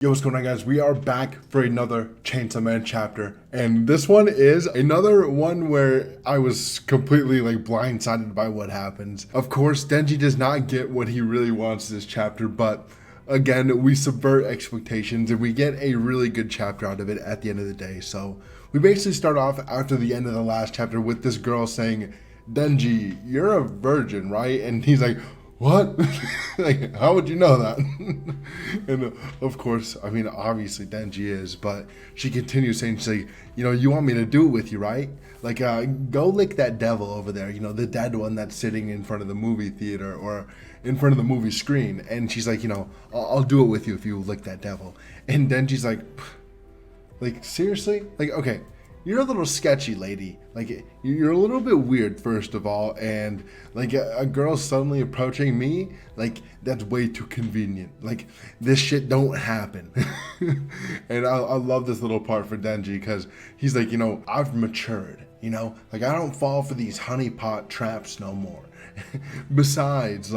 Yo, what's going on, guys? We are back for another Chainsaw Man chapter, and this one is another one where I was completely blindsided by what happens. Of course, Denji does not get what he really wants this chapter, but again, we subvert expectations and we get a really good chapter out of it at the end of the day. So we basically start off after the end of the last chapter with this girl saying, "Denji, you're a virgin, right?" And he's like, "What?" Like, how would you know that? And of course, I mean, obviously Denji is, but she continues saying, she's like, "You want me to do it with you, right? Go lick that devil over there, the dead one that's sitting in front of the movie theater or in front of the movie screen." And she's like, "I'll do it with you if you lick that devil." And Denji's like, seriously? Okay, you're a little sketchy, lady. You're a little bit weird, first of all, and a girl suddenly approaching me, that's way too convenient. This shit don't happen. And I love this little part for Denji, because he's like, I've matured, I don't fall for these honeypot traps no more. Besides,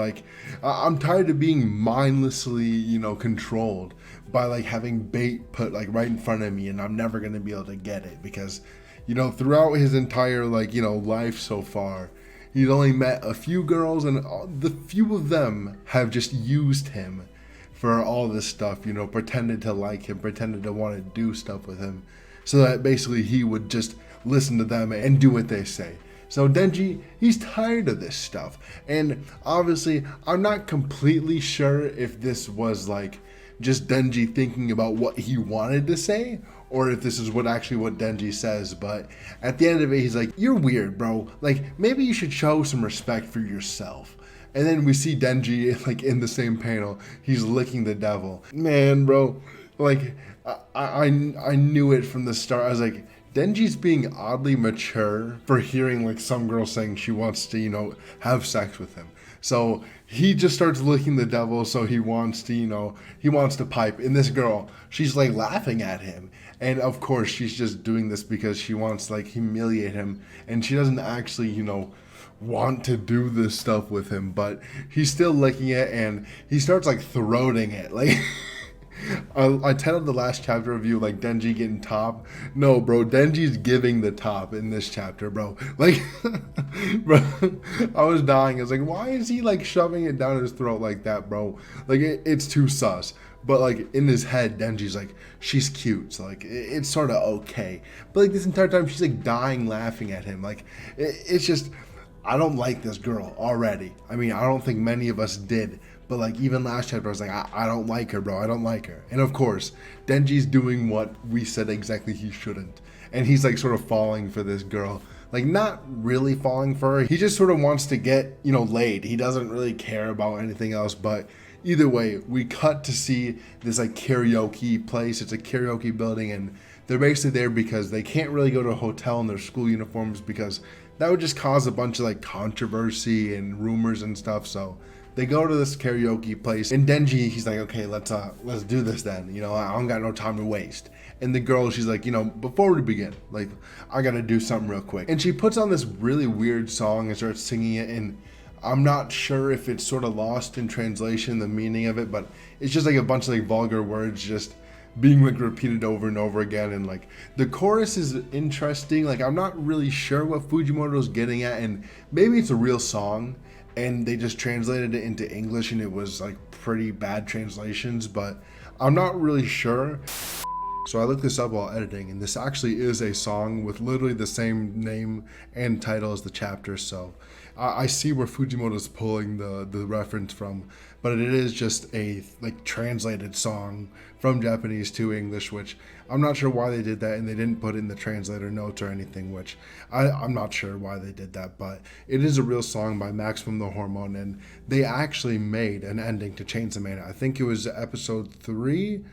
I'm tired of being mindlessly, controlled by having bait put right in front of me, and I'm never gonna be able to get it because, throughout his entire life so far, he's only met a few girls, and the few of them have just used him for all this stuff, pretended to like him, pretended to want to do stuff with him, so that basically he would just listen to them and do what they say. So Denji, he's tired of this stuff. And obviously, I'm not completely sure if this was just Denji thinking about what he wanted to say, or if this is what Denji says. But at the end of it, he's like, "You're weird, bro. Maybe you should show some respect for yourself." And then we see Denji in the same panel, he's licking the devil. Man, bro, I knew it from the start. I was like, Denji's being oddly mature for hearing some girl saying she wants to, have sex with him. So he just starts licking the devil, so he wants to pipe. And this girl, she's laughing at him. And of course, she's just doing this because she wants to humiliate him. And she doesn't actually, want to do this stuff with him. But he's still licking it, and he starts throating it. I titled the last chapter review Denji getting top. No, bro, Denji's giving the top in this chapter, bro. Bro, I was dying. I was like, why is he shoving it down his throat like that, bro? It's too sus. But in his head, Denji's she's cute, so it's sort of okay. But this entire time, she's dying laughing at him. It's just, I don't like this girl already. I mean, I don't think many of us did. But even last chapter, I was I don't like her, bro. I don't like her. And of course, Denji's doing what we said exactly he shouldn't. And he's sort of falling for this girl. Not really falling for her. He just sort of wants to get, laid. He doesn't really care about anything else. But either way, we cut to see this karaoke place. It's a karaoke building, and they're basically there because they can't really go to a hotel in their school uniforms because that would just cause a bunch of controversy and rumors and stuff. So they go to this karaoke place, and Denji, he's like, "Okay, let's do this then. I don't got no time to waste." And the girl, she's like, "Before we begin, I gotta do something real quick." And she puts on this really weird song and starts singing it, and I'm not sure if it's sort of lost in translation, the meaning of it, but it's just a bunch of vulgar words just being repeated over and over again. And the chorus is interesting. I'm not really sure what Fujimoto's getting at, and maybe it's a real song and they just translated it into English and it was pretty bad translations, but I'm not really sure. So I looked this up while editing, and this actually is a song with literally the same name and title as the chapter. So I see where Fujimoto's pulling the reference from, but it is just a translated song from Japanese to English, which I'm not sure why they did that, and they didn't put in the translator notes or anything, which I'm not sure why they did that, but it is a real song by Maximum the Hormone, and they actually made an ending to Chainsaw Man. I think it was episode 3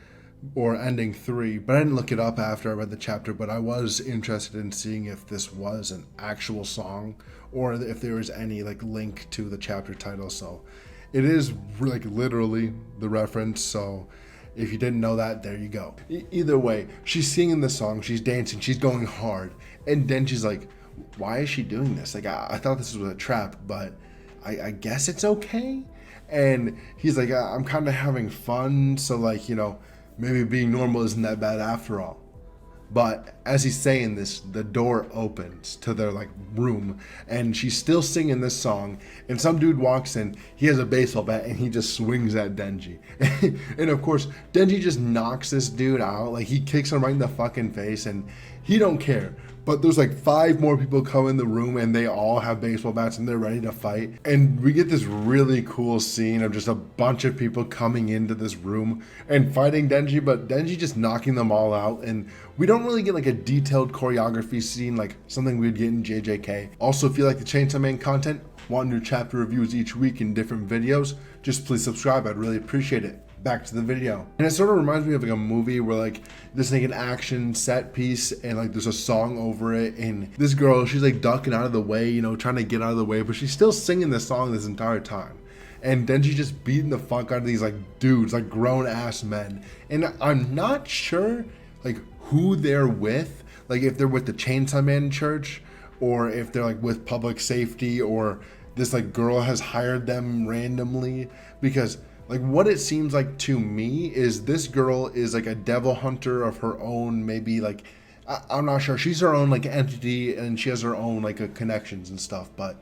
or ending 3, but I didn't look it up after I read the chapter. But I was interested in seeing if this was an actual song or if there was any link to the chapter title. So it is literally the reference. So if you didn't know that, there you go. Either way, she's singing the song, she's dancing, she's going hard, and then she's like, why is she doing this? I thought this was a trap, but I guess it's okay. And he's like, I'm kind of having fun, so maybe being normal isn't that bad after all. But as he's saying this, the door opens to their like room, and she's still singing this song. And some dude walks in. He has a baseball bat, and he just swings at Denji. And of course, Denji just knocks this dude out. Like he kicks him right in the fucking face, and he don't care. But there's like 5 more people come in the room, and they all have baseball bats, and they're ready to fight. And we get this really cool scene of just a bunch of people coming into this room and fighting Denji, but Denji just knocking them all out. And we don't really get like a detailed choreography scene like something we'd get in JJK. Also, if you like the Chainsaw Man content, want new chapter reviews each week in different videos, just please subscribe. I'd really appreciate it. Back to the video. And it sort of reminds me of like a movie where like there's like an action set piece and like there's a song over it, and this girl, she's like ducking out of the way, you know, trying to get out of the way, but she's still singing this song this entire time. And Denji just beating the fuck out of these like dudes, like grown ass men. And I'm not sure like who they're with, like if they're with the Chainsaw Man church, or if they're like with public safety, or this like girl has hired them randomly, because like what it seems like to me is this girl is like a devil hunter of her own, maybe like, I'm not sure. She's her own like entity, and she has her own like connections and stuff. But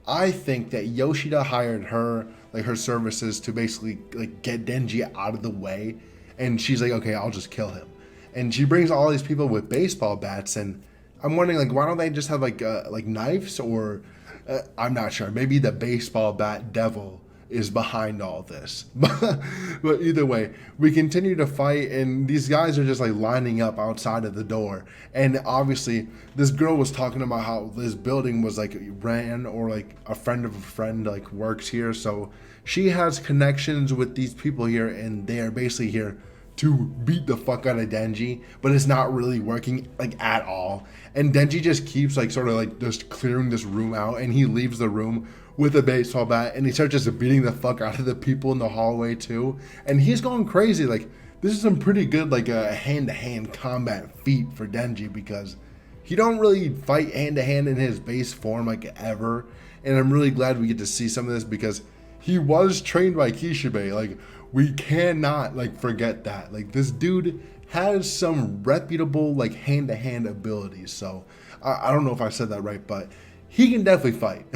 I think that Yoshida hired her, like her services, to basically like get Denji out of the way. And she's like, okay, I'll just kill him. And she brings all these people with baseball bats, and I'm wondering like, why don't they just have like knives, or I'm not sure. Maybe the baseball bat devil is behind all this. But either way, we continue to fight, and these guys are just like lining up outside of the door. And obviously this girl was talking about how this building was like ran, or like a friend of a friend like works here, so she has connections with these people here, and they are basically here to beat the fuck out of Denji, but it's not really working like at all. And Denji just keeps like sort of like just clearing this room out, and he leaves the room with a baseball bat, and he starts just beating the fuck out of the people in the hallway too. And he's going crazy. Like this is some pretty good like a hand-to-hand combat feat for Denji, because he don't really fight hand-to-hand in his base form like ever. And I'm really glad we get to see some of this, because he was trained by Kishibe. Like we cannot like forget that. Like this dude has some reputable like hand-to-hand abilities. So I don't know if I said that right, but he can definitely fight.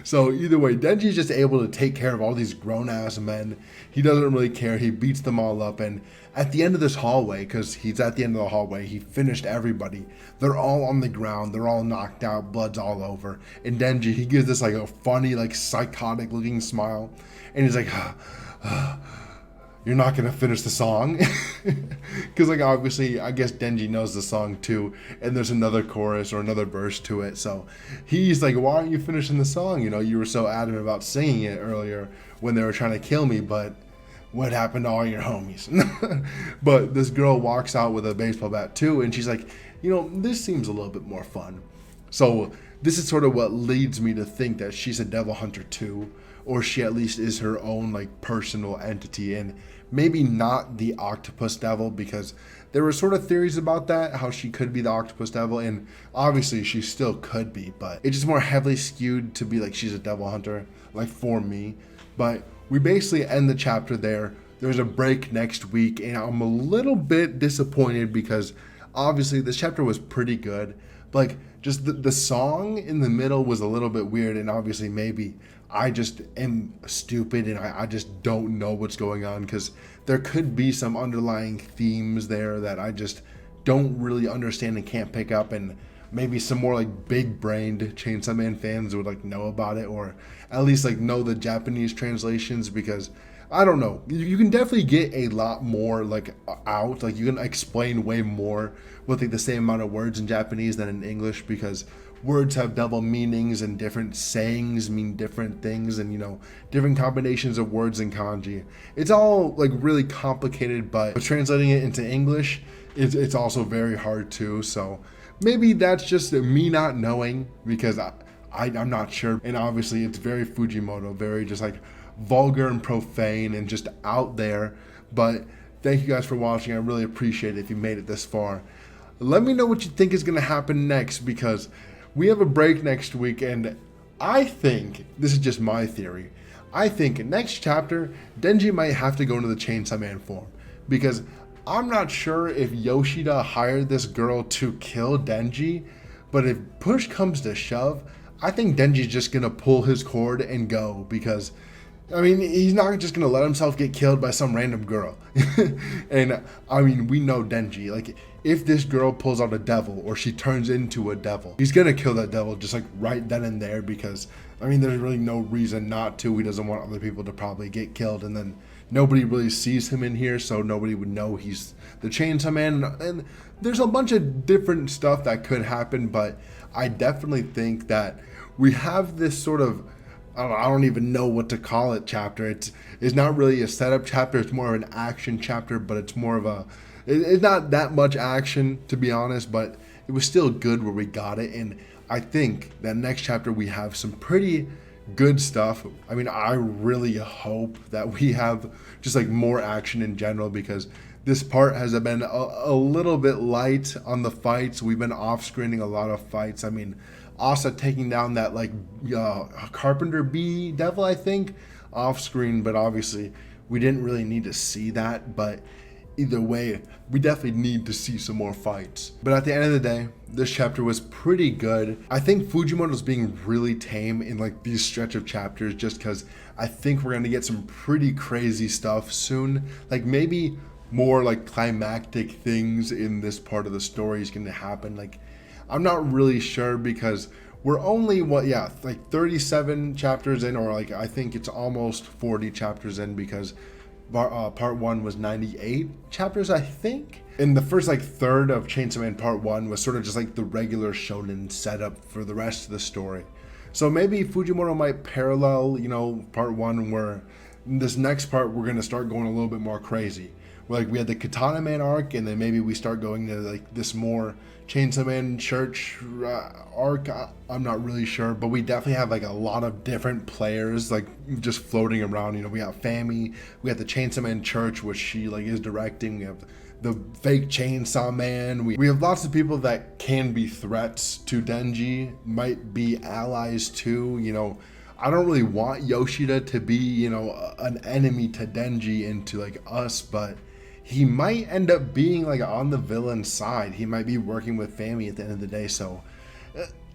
So either way, Denji's just able to take care of all these grown-ass men. He doesn't really care. He beats them all up. And at the end of this hallway, because he's at the end of the hallway, he finished everybody. They're all on the ground. They're all knocked out. Blood's all over. And Denji, he gives this like a funny, like psychotic-looking smile. And he's like, you're not gonna finish the song? Because like obviously I guess Denji knows the song too, and there's another chorus or another verse to it, so he's like, why aren't you finishing the song? You know, you were so adamant about singing it earlier when they were trying to kill me, but what happened to all your homies? But this girl walks out with a baseball bat too, and she's like, you know, this seems a little bit more fun. So this is sort of what leads me to think that she's a devil hunter too, or she at least is her own like personal entity, and maybe not the octopus devil, because there were sort of theories about that, how she could be the octopus devil, and obviously she still could be, but it's just more heavily skewed to be like she's a devil hunter, like for me. But we basically end the chapter there. There's a break next week, and I'm a little bit disappointed because obviously this chapter was pretty good, but like just the song in the middle was a little bit weird, and obviously maybe I just am stupid and I just don't know what's going on, because there could be some underlying themes there that I just don't really understand and can't pick up, and maybe some more like big-brained Chainsaw Man fans would like know about it, or at least like know the Japanese translations, because I don't know. You can definitely get a lot more like out, like you can explain way more with like the same amount of words in Japanese than in English, because words have double meanings and different sayings mean different things, and you know, different combinations of words in kanji. It's all like really complicated, but translating it into English, it's also very hard too. So maybe that's just me not knowing, because I'm not sure. And obviously it's very Fujimoto, very just like vulgar and profane and just out there. But thank you guys for watching. I really appreciate it if you made it this far. Let me know what you think is going to happen next, because we have a break next week, and I think, this is just my theory, I think next chapter, Denji might have to go into the Chainsaw Man form, because I'm not sure if Yoshida hired this girl to kill Denji, but if push comes to shove, I think Denji's just gonna pull his cord and go, because I mean, he's not just gonna let himself get killed by some random girl. And I mean, we know Denji. Like, if this girl pulls out a devil or she turns into a devil, he's gonna kill that devil just like right then and there, because I mean, there's really no reason not to. He doesn't want other people to probably get killed, and then nobody really sees him in here, so nobody would know he's the Chainsaw Man. And there's a bunch of different stuff that could happen, but I definitely think that we have this sort of, I don't even know what to call it, chapter. It's not really a setup chapter. It's more of an action chapter, but it's more of a, it's not that much action, to be honest, but it was still good where we got it. And I think that next chapter we have some pretty good stuff. I mean, I really hope that we have just like more action in general, because this part has been a little bit light on the fights. We've been off-screening a lot of fights. I mean, Asa taking down that like Carpenter Bee devil, I think, off screen, but obviously we didn't really need to see that. But either way, we definitely need to see some more fights. But at the end of the day, this chapter was pretty good. I think Fujimoto's being really tame in like these stretch of chapters, just because I think we're gonna get some pretty crazy stuff soon. Like maybe more like climactic things in this part of the story is gonna happen. Like, I'm not really sure, because we're only like 37 chapters in, or like I think it's almost 40 chapters in, because part 1 was 98 chapters, I think. And the first like third of Chainsaw Man part 1 was sort of just like the regular shonen setup for the rest of the story. So maybe Fujimoto might parallel, you know, part 1, where in this next part we're gonna start going a little bit more crazy. Like, we had the Katana Man arc, and then maybe we start going to like this more Chainsaw Man Church arc. I'm not really sure, but we definitely have like a lot of different players like just floating around. You know, we have Fami, we have the Chainsaw Man Church, which she like is directing. We have the fake Chainsaw Man. We have lots of people that can be threats to Denji, might be allies too. You know, I don't really want Yoshida to be, you know, an enemy to Denji and to like us, but he might end up being like on the villain side. He might be working with Fami at the end of the day. So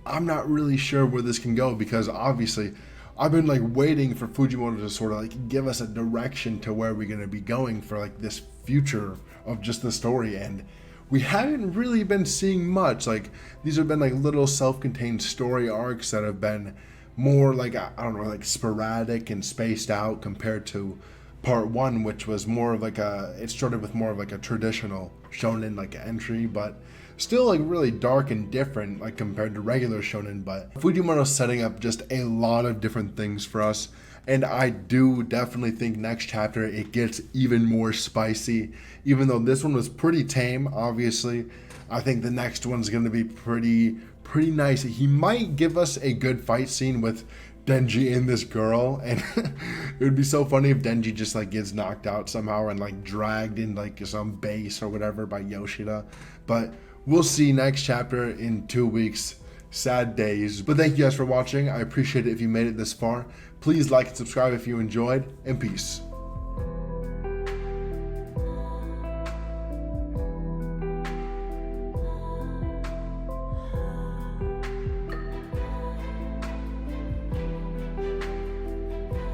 I'm not really sure where this can go, because obviously I've been like waiting for Fujimoto to sort of like give us a direction to where we're going to be going for like this future of just the story. And we haven't really been seeing much. Like, these have been like little self-contained story arcs that have been more like, I don't know, like sporadic and spaced out, compared to part 1, which was more of like it started with more of like a traditional shonen like entry, but still like really dark and different like compared to regular shonen. But Fujimoto's setting up just a lot of different things for us, and I do definitely think next chapter it gets even more spicy. Even though this one was pretty tame, obviously, I think the next one's going to be pretty nice. He might give us a good fight scene with Denji and this girl, and it would be so funny if Denji just like gets knocked out somehow and like dragged in like some base or whatever by Yoshida. But we'll see next chapter in 2 weeks. Sad days. But thank you guys for watching. I appreciate it if you made it this far. Please like and subscribe if you enjoyed, and peace.